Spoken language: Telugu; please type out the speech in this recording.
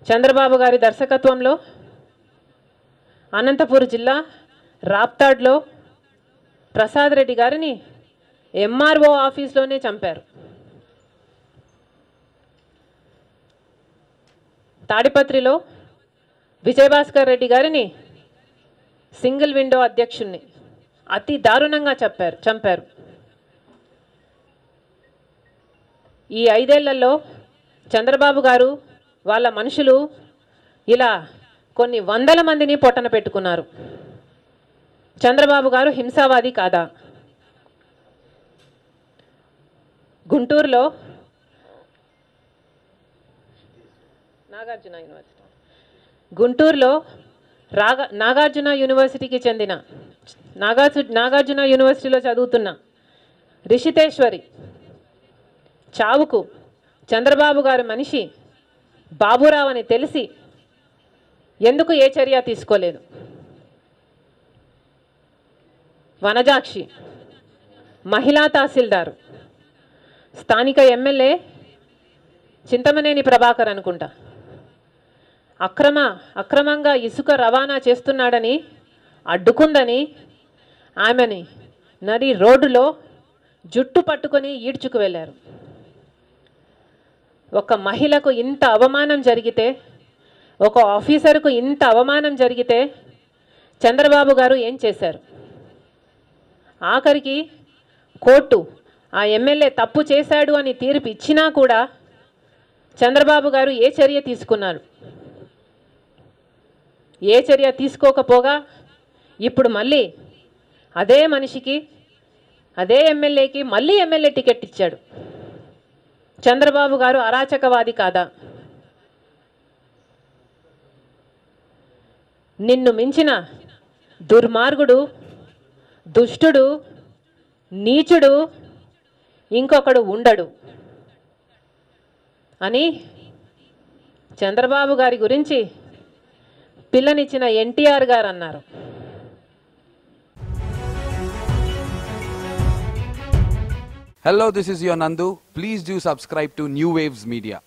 చంద్రబాబు గారి దర్శకత్వంలో అనంతపురం జిల్లా రాప్తాడ్లో ప్రసాద్ రెడ్డి గారిని ఎంఆర్ఓ ఆఫీస్లోనే చంపారు. తాడిపత్రిలో విజయభాస్కర్ రెడ్డి గారిని సింగిల్ విండో అధ్యక్షుణ్ణి అతి దారుణంగా చంపారు. ఈ 5 ఏళ్లలో చంద్రబాబు గారు వాళ్ళ మనుషులు ఇలా కొన్ని వందల మందిని పొట్టన పెట్టుకున్నారు. చంద్రబాబు గారు హింసావాది కాదా? గుంటూరులో నాగార్జున యూనివర్సిటీకి చెందిన నాగార్జున యూనివర్సిటీలో చదువుతున్న రిషితేశ్వరి చావుకు చంద్రబాబు గారి మనిషి బాబురావు అని తెలిసి ఎందుకు ఏ చర్య తీసుకోలేదు? వనజాక్షి మహిళా తహసీల్దారు, స్థానిక ఎమ్మెల్యే చింతమనేని ప్రభాకర్ అనుకుంటా, అక్రమంగా ఇసుక రవాణా చేస్తున్నాడని అడ్డుకుందని ఆమెని నడి రోడ్డులో జుట్టు పట్టుకొని ఈడ్చుకు వెళ్ళారు. ఒక మహిళకు ఇంత అవమానం జరిగితే, ఒక ఆఫీసర్కు ఇంత అవమానం జరిగితే చంద్రబాబు గారు ఏం చేశారు? ఆఖరికి కోర్టు ఆ ఎమ్మెల్యే తప్పు చేశాడు అని తీర్పు ఇచ్చినా కూడా చంద్రబాబు గారు ఏ చర్య తీసుకున్నారు? ఏ చర్య తీసుకోకపోగా ఇప్పుడు మళ్ళీ అదే మనిషికి, అదే ఎమ్మెల్యేకి మళ్ళీ ఎమ్మెల్యే టికెట్ ఇచ్చాడు. చంద్రబాబు గారు అరాచకవాది కాదా? నిన్ను మించిన దుర్మార్గుడు, దుష్టుడు, నీచుడు ఇంకొకడు ఉండడు అని చంద్రబాబు గారి గురించి పిల్లనిచ్చిన ఎన్టీఆర్ గారు అన్నారు. Hello, this is your Nandu. Please do subscribe to New Waves Media.